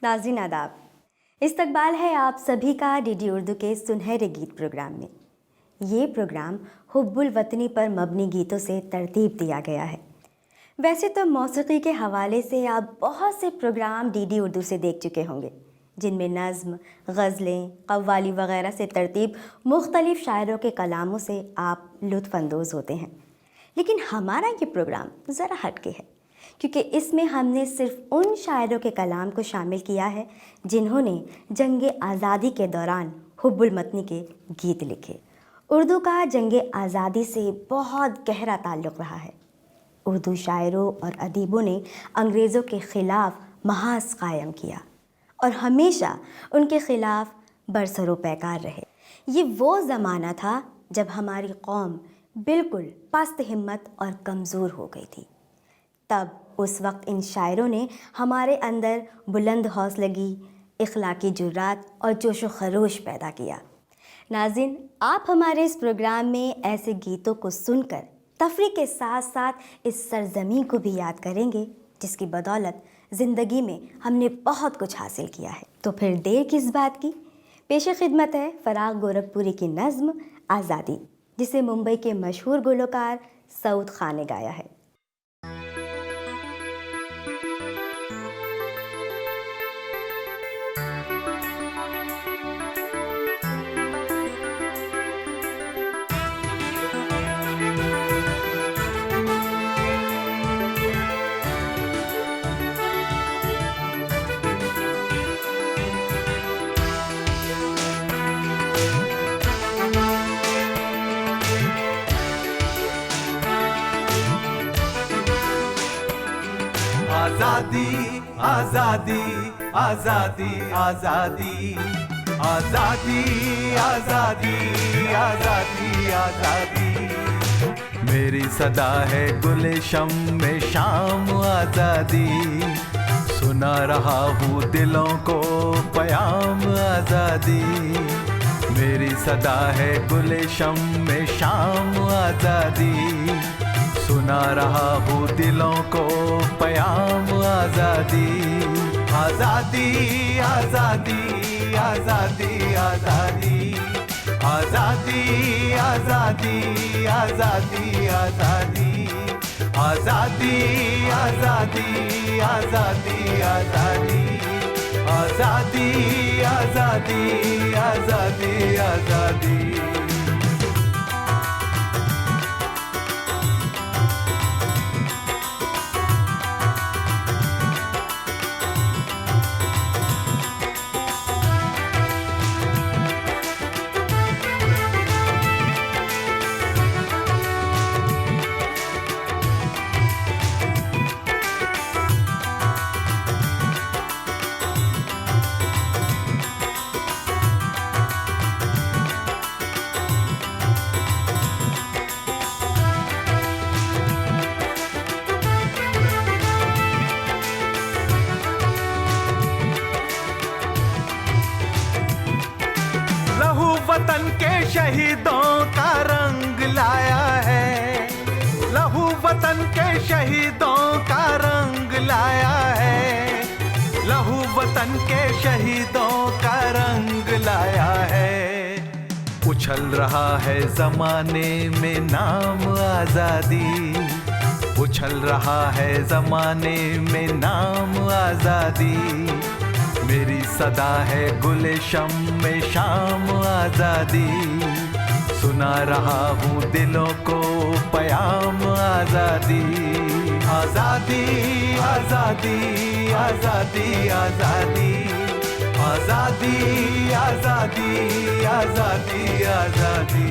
नाज़रीन आदाब, इस्तकबाल है आप सभी का डीडी उर्दू के सुनहरे गीत प्रोग्राम में। ये प्रोग्राम हुब्बुल वतनी पर मबनी गीतों से तरतीब दिया गया है। वैसे तो मौसीकी के हवाले से आप बहुत से प्रोग्राम डीडी उर्दू से देख चुके होंगे, जिनमें नज़्म, गज़लें, कव्वाली वगैरह से तरतीब मुख्तलिफ़ शायरों के कलामों से आप लुत्फ़अंदोज़ होते हैं। लेकिन हमारा ये प्रोग्राम ज़रा हटके है, क्योंकि इसमें हमने सिर्फ उन शायरों के कलाम को शामिल किया है जिन्होंने जंग आज़ादी के दौरान हुब्बुल वतनी के गीत लिखे। उर्दू का जंग आज़ादी से बहुत गहरा ताल्लुक़ रहा है। उर्दू शायरों और अदीबों ने अंग्रेज़ों के ख़िलाफ़ महाज़ कायम किया और हमेशा उनके ख़िलाफ़ बरसरो पैकार रहे। ये वो ज़माना था जब हमारी कौम बिल्कुल पस्त हिम्मत और कमज़ोर हो गई थी। तब उस वक्त इन शायरों ने हमारे अंदर बुलंद हौसलगी, इखलाकी जुर्रात और जोश व खरोश पैदा किया। नाज़रीन, आप हमारे इस प्रोग्राम में ऐसे गीतों को सुनकर तफरीह के साथ साथ इस सरज़मीं को भी याद करेंगे जिसकी बदौलत ज़िंदगी में हमने बहुत कुछ हासिल किया है। तो फिर देर किस बात की, पेश खिदमत है फ़राग़ गोरखपुरी की नज़्म आज़ादी, जिसे मुंबई के मशहूर गुलकार सऊद खान ने गाया है। आजादी आजादी आजादी आजादी आजादी आजादी आजादी आजादी, मेरी सदा है गुलशन में शाम आजादी, सुना रहा हूँ दिलों को पयाम आजादी, मेरी सदा है गुलशन में शाम आजादी, सुना रहा हूँ दिलों को पयाम आजादी, आजादी आजादी आजादी आजादी आजादी आजादी आजादी आजादी आजादी आजादी आजादी आजादी आजादी आजादी आजादी आजादी। वतन के शहीदों का रंग लाया है, लहू वतन के शहीदों का रंग लाया है, लहू वतन के शहीदों का रंग लाया है, उछल रहा है ज़माने में नाम आज़ादी, उछल रहा है ज़माने में नाम आज़ादी, मेरी सदा है गुलशन में शाम आजादी, सुना रहा हूँ दिलों को पयाम आजादी, आजादी आजादी आजादी आजादी आजादी आजादी आजादी आजादी।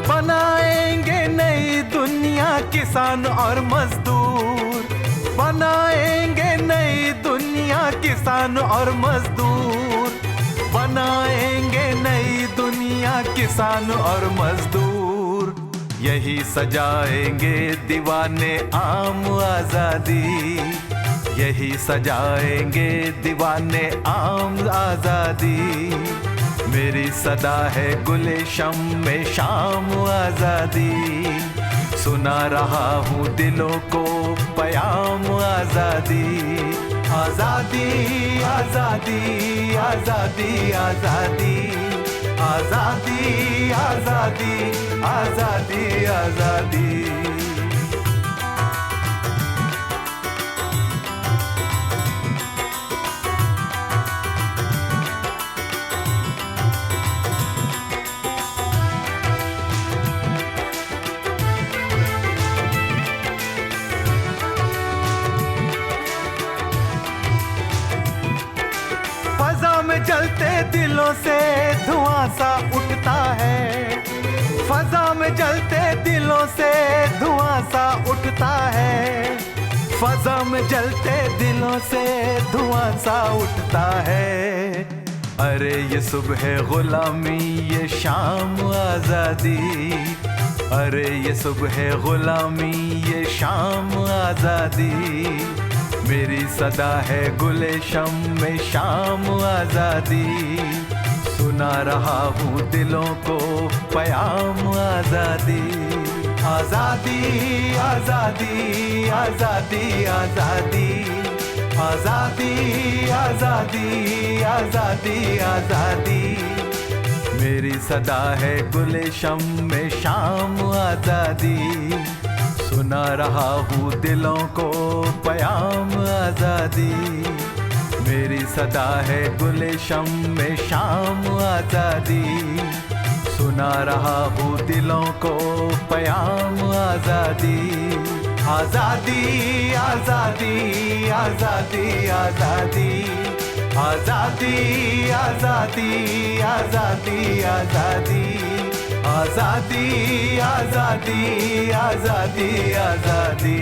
बनाएंगे नई दुनिया किसान और मजदूर, बनाएंगे नई दुनिया किसान और मजदूर, बनाएंगे नई दुनिया किसान और मजदूर, यही सजाएंगे दीवाने आम आजादी, यही सजाएंगे दीवाने आम आजादी। मेरी सदा है गुले शम में शाम आजादी, सुना रहा हूँ दिलों को पयाम आजादी। आजादी आजादी आजादी आजादी आजादी आजादी आजादी आजादी। जलते दिलों से धुआं सा उठता है, फजा में जलते दिलों से धुआं सा उठता है, फजा में जलते दिलों से धुआं सा उठता है। अरे ये सुबह गुलामी ये शाम आजादी, अरे ये सुबह गुलामी ये शाम आजादी। मेरी सदा है गुले शम में शाम आजादी, सुना रहा हूँ दिलों को पयाम आजादी। आजादी आजादी आजादी आजादी आजादी आजादी आजादी आजादी। मेरी सदा है गुले शम में शाम आजादी, सुना रहा हूँ दिलों को पयाम आजादी। मेरी सदा है गुले शम में शाम आजादी, सुना रहा हूँ दिलों को पयाम आजादी। आजादी आजादी आजादी आजादी आजादी आजादी आजादी आजादी आजादी आजादी आजादी आजादी।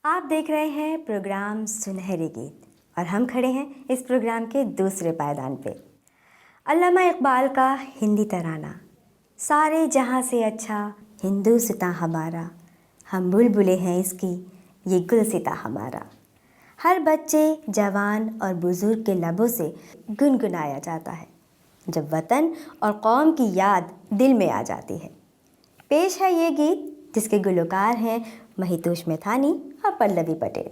आप देख रहे हैं प्रोग्राम सुनहरे गीत और हम खड़े हैं इस प्रोग्राम के दूसरे पायदान पे। अल्लामा इकबाल का हिंदी तराना, सारे जहां से अच्छा हिंदुस्तां हमारा, हम बुलबुलें हैं इसकी ये गुलसिता हमारा। हर बच्चे, जवान और बुज़ुर्ग के लबों से गुनगुनाया जाता है जब वतन और कौम की याद दिल में आ जाती है। पेश है ये गीत जिसके गुलकार हैं महितोष मैथानी और पल्लवी पटेल।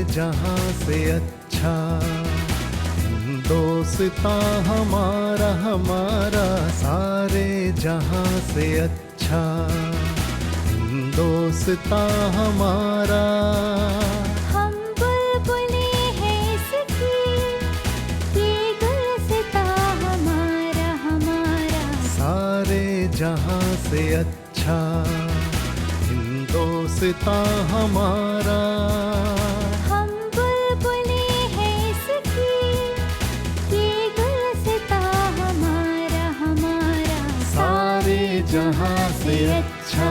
जहाँ से अच्छा हिंदुस्तां हमारा हमारा, सारे जहाँ से अच्छा हिंदुस्तां हमारा। हम बुलबुलें हैं इसकी ये गुलसितां हमारा हमारा, सारे जहाँ से अच्छा हिंदुस्तां हमारा। जहाँ से अच्छा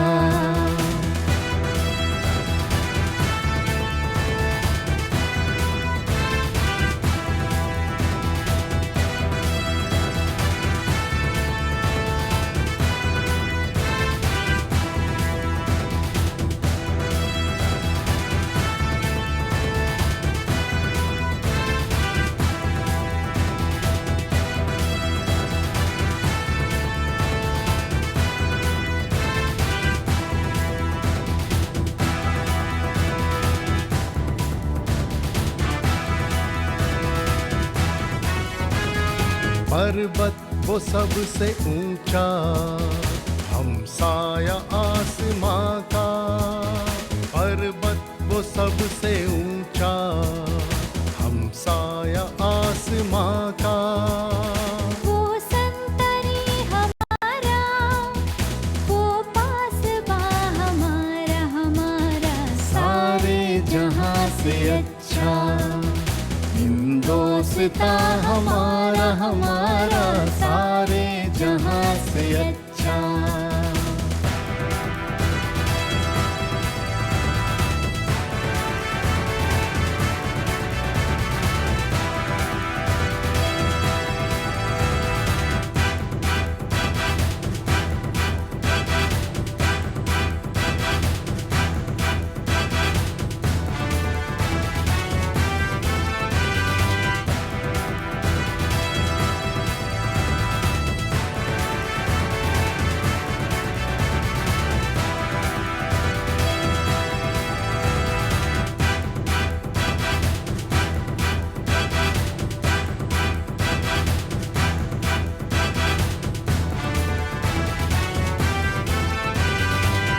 पर्वत वो सबसे ऊंचा, हमसाया आसमां का। पर्वत वो सबसे ऊंचा, हमसाया आसमां का। वो संतरी हमारा, वो पासबा हमारा हमारा, सारे जहां से अच्छा हिंदोस्ता हमारा हमारा सारे जहां से अच्छा।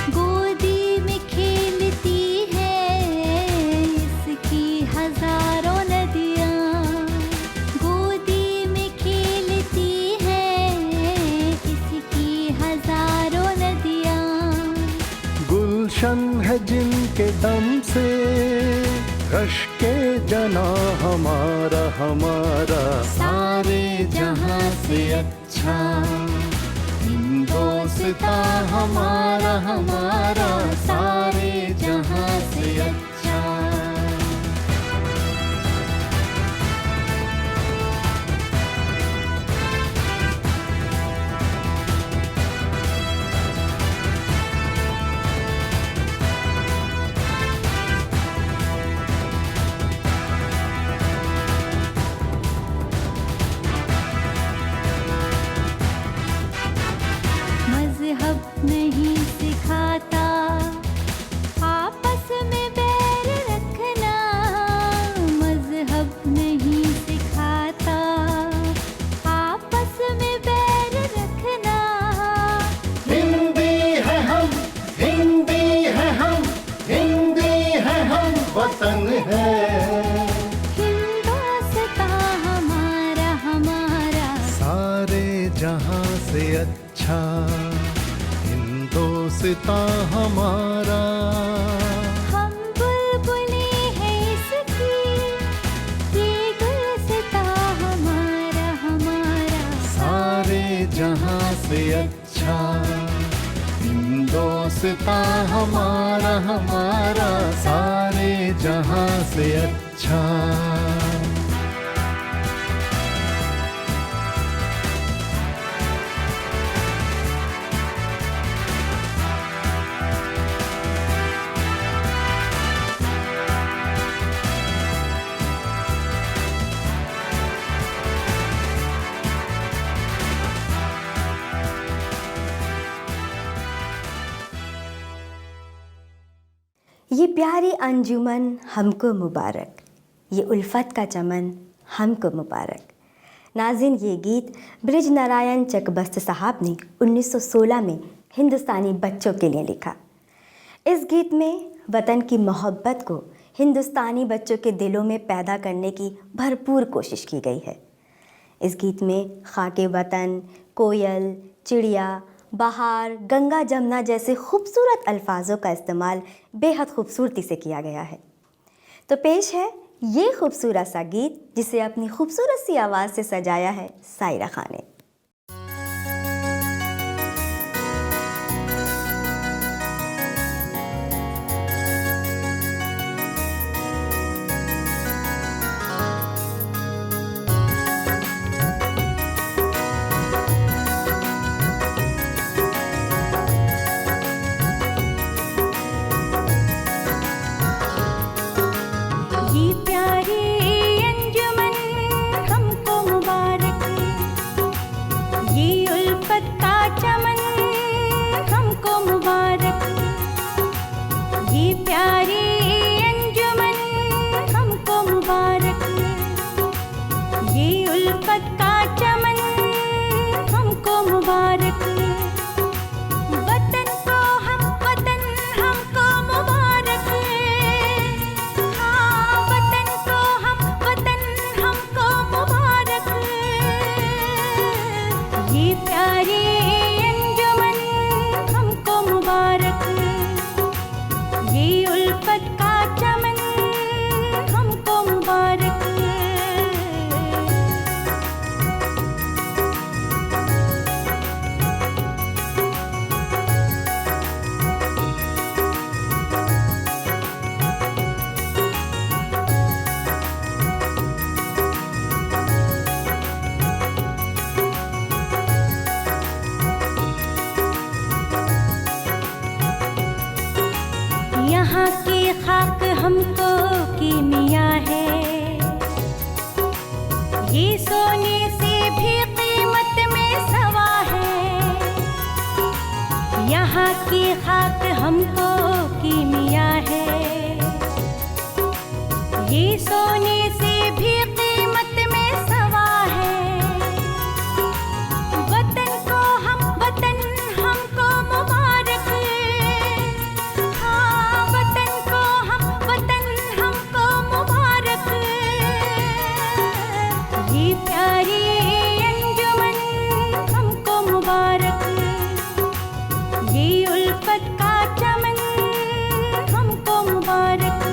गोदी में खेलती है इसकी हजारों नदियाँ, गोदी में खेलती है इसकी हजारों नदियाँ। गुलशन है जिनके दम से रश्के जना हमारा हमारा सारे जहां से अच्छा। हिंदोस्ता हमारा हमारा सारे जहां से अच्छा। मजहब नहीं सिखाता आपस में बैर रखना, मजहब नहीं सिखाता आपस में बैर रखना। हिंदी है हम, हिंदी है हम, हिंदी है हम, वतन है हिंदोस्ता हमारा हमारा सारे जहां से अच्छा। हिंदोस्ता हमारा हम बुलबुलें हैं इसकी, ये गुलसिता हमारा हमारा सारे जहां से अच्छा। हिंदोस्ता हमारा हमारा सारे जहां से अच्छा। ये प्यारी अंजुमन हमको मुबारक, ये उल्फत का चमन हमको मुबारक। नाज़रीन, ये गीत ब्रिज नारायण चकबस्त साहब ने 1916 में हिंदुस्तानी बच्चों के लिए लिखा। इस गीत में वतन की मोहब्बत को हिंदुस्तानी बच्चों के दिलों में पैदा करने की भरपूर कोशिश की गई है। इस गीत में खाके वतन, कोयल, चिड़िया, बहार, गंगा जमुना जैसे खूबसूरत अल्फाजों का इस्तेमाल बेहद खूबसूरती से किया गया है। तो पेश है ये खूबसूरत सा गीत जिसे अपनी खूबसूरत सी आवाज़ से सजाया है सायरा खान ने। ये प्यारे अंजुमन हमको मुबारक, ये सोने से भी कीमत में सवा है, यहाँ की खाक हमको कीमिया है। ये सोने से भी कीमत में सवा है, वतन हमको मुबारक, हाँ वतन हमको मुबारक। ये प्यारी अंजुमन हमको मुबारक, ये उल्फत का चमन हमको मुबारक।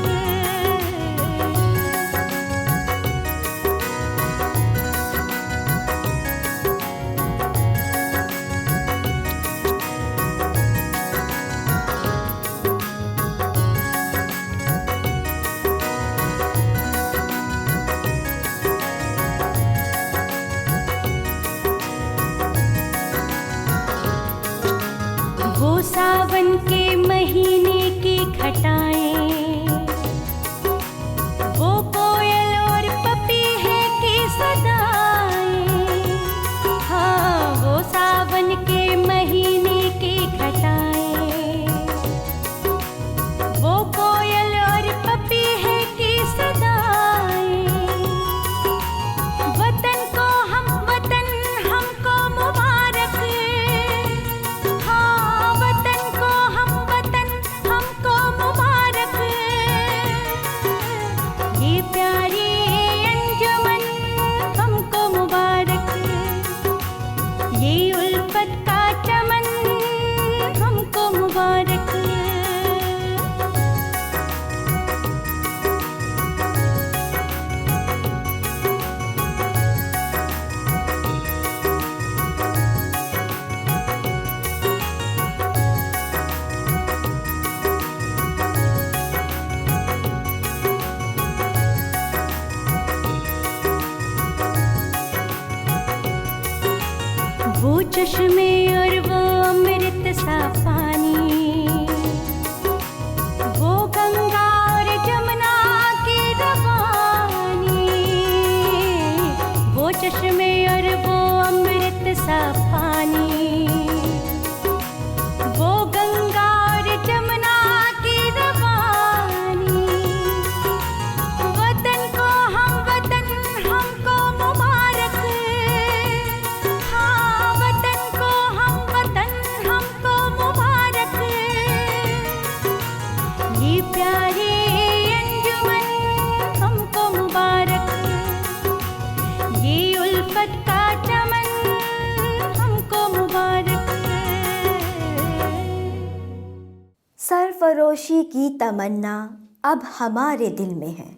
वो सावन के महीने की घटाएं, वो कोयल और पपीहे की सदाएं, हाँ वो सावन के महीने की घटाएं, वो कोयल और पपीहे की सदाएं। वतन हमको मुबारक, हाँ वतन हमको मुबारक। ये प्यारी अंजुमन हमको मुबारक, ये उल्फत का चमन हमको मुबारक। वो चश्मे और वो अमृत सा पानी, वो गंगा और जमुना की रवानी। वो चश्मे और वो अमृत सा पानी, वो गंगा और जमुना की रवानी। वतन हमको मुबारक, हाँ वतन हमको मुबारक। ये प्यारी अंजुमन हमको मुबारक, ये उल्फत का चमन हमको मुबारक। सरफरोशी की तमन्ना अब हमारे दिल में है,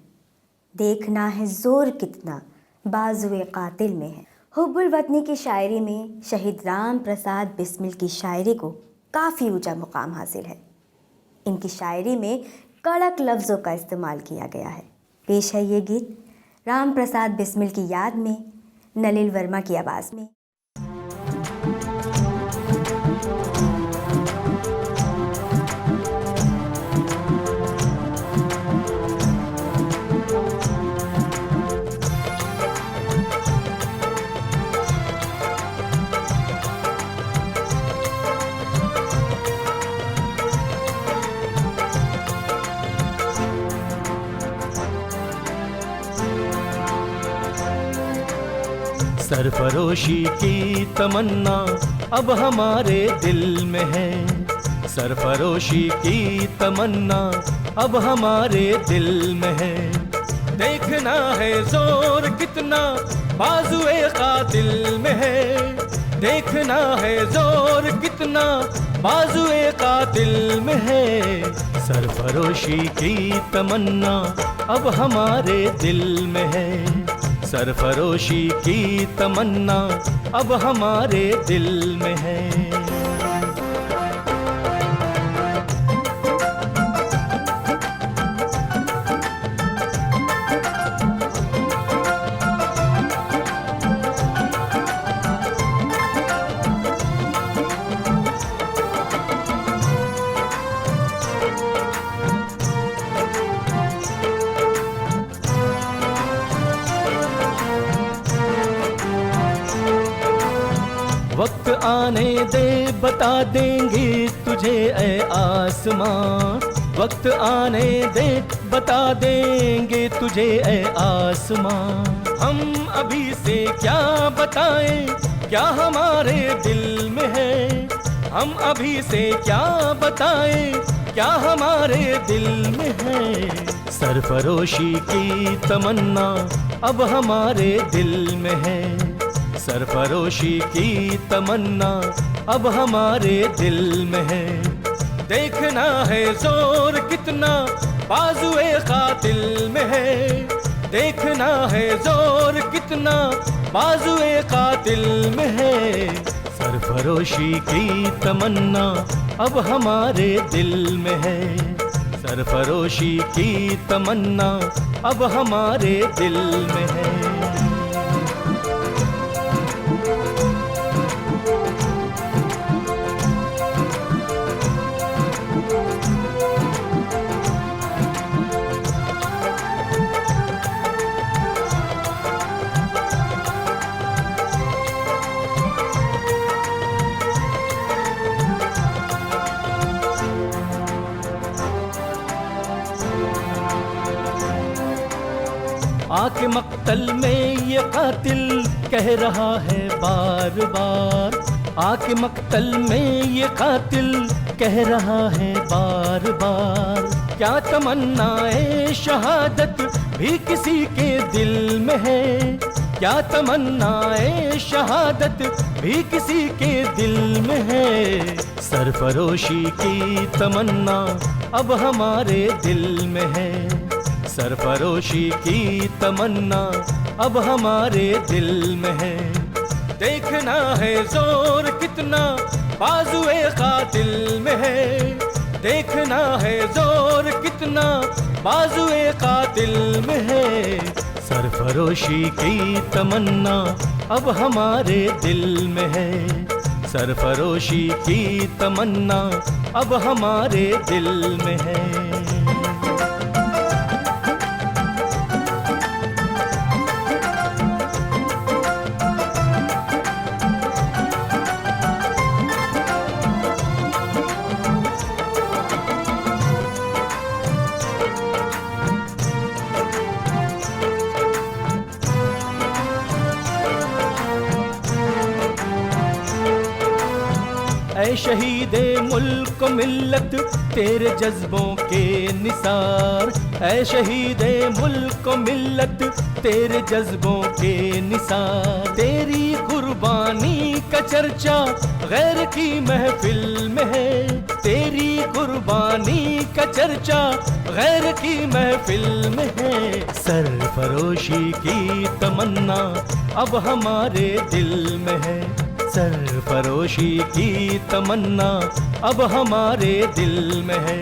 देखना है जोर कितना बाजुए कातिल में है। हुब्बुल वतनी की शायरी में शहीद राम प्रसाद बिस्मिल की शायरी को काफ़ी ऊंचा मुकाम हासिल है। इनकी शायरी में कड़क लफ्ज़ों का इस्तेमाल किया गया है। पेश है ये गीत राम प्रसाद बिस्मिल की याद में नलिल वर्मा की आवाज़ में। सरफरोशी की तमन्ना अब हमारे दिल में है, सरफरोशी की तमन्ना अब हमारे दिल में है। देखना है जोर कितना बाजुए कातिल में है, देखना है जोर कितना बाजुए कातिल में है। सरफरोशी की तमन्ना अब हमारे दिल में है, सरफरोशी की तमन्ना अब हमारे दिल में है। वक्त आने दे बता देंगे तुझे ऐ आसमां, वक्त आने दे बता देंगे तुझे ऐ आसमां। हम अभी से क्या बताएं क्या हमारे दिल में है, हम अभी से क्या बताएं क्या हमारे दिल में है। सरफरोशी की तमन्ना अब हमारे दिल में है, सरफरोशी की तमन्ना अब हमारे दिल में है। देखना है जोर कितना बाजुए कातिल में है, देखना है जोर कितना बाजुए कातिल में है। सरफरोशी की तमन्ना अब हमारे दिल में है, सरफरोशी की तमन्ना अब हमारे दिल में है। आके मक्तल में ये कातिल कह रहा है बार बार, आके मक्तल में ये कातिल कह रहा है बार बार। क्या तमन्नाए शहादत भी किसी के दिल में है, क्या तमन्नाए शहादत भी किसी के दिल में है। सरफरोशी की तमन्ना अब हमारे दिल में है, सरफरोशी की तमन्ना अब हमारे दिल में है। देखना है जोर कितना बाजुए कातिल में है, देखना है जोर कितना बाजुए कातिल में है। सरफरोशी की तमन्ना अब हमारे दिल में है, सरफरोशी की तमन्ना अब हमारे दिल में है। ऐ शहीदे मुल्क मिल्लत तेरे जज्बों के निसार, ऐ शहीदे मुल्क मिल्लत तेरे जज्बों के निसार। तेरी कुर्बानी का चर्चा गैर की महफिल में है, तेरी कुर्बानी का चर्चा गैर की महफिल में है। सरफरोशी की तमन्ना अब हमारे दिल में है, सरफरोशी की तमन्ना अब हमारे दिल में है।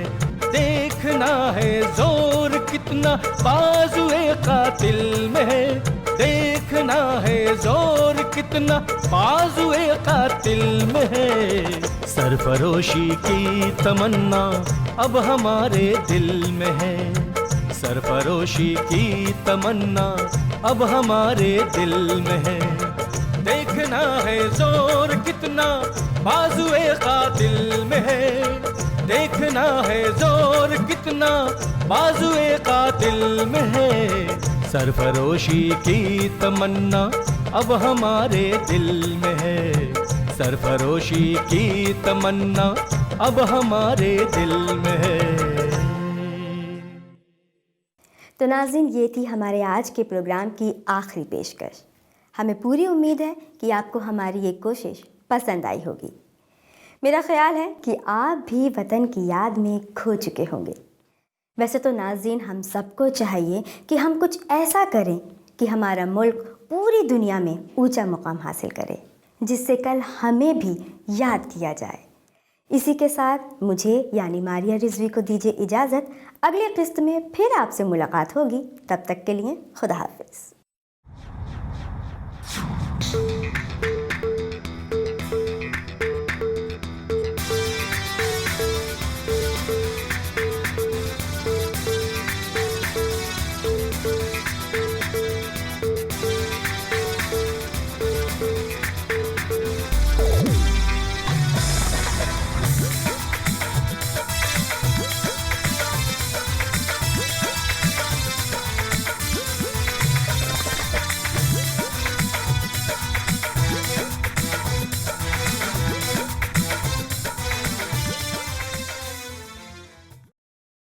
देखना है जोर कितना बाजुए कातिल में है, देखना है जोर कितना बाजुए कातिल में है। सरफरोशी की तमन्ना अब हमारे दिल में है, सरफरोशी की तमन्ना अब हमारे दिल में है। देखना है जोर कितना बाजुए कातिल में है, देखना है जोर कितना बाजुए कातिल में है। सरफरोशी की तमन्ना अब हमारे दिल में है, सरफरोशी की तमन्ना अब हमारे दिल में है। तो नाज़रीन, ये थी हमारे आज के प्रोग्राम की आखिरी पेशकश। हमें पूरी उम्मीद है कि आपको हमारी ये कोशिश पसंद आई होगी। मेरा ख्याल है कि आप भी वतन की याद में खो चुके होंगे। वैसे तो नाज़रीन, हम सबको चाहिए कि हम कुछ ऐसा करें कि हमारा मुल्क पूरी दुनिया में ऊंचा मुकाम हासिल करे, जिससे कल हमें भी याद किया जाए। इसी के साथ मुझे यानी मारिया रिजवी को दीजिए इजाज़त। अगली किस्त में फिर आपसे मुलाकात होगी। तब तक के लिए खुदा हाफिज़।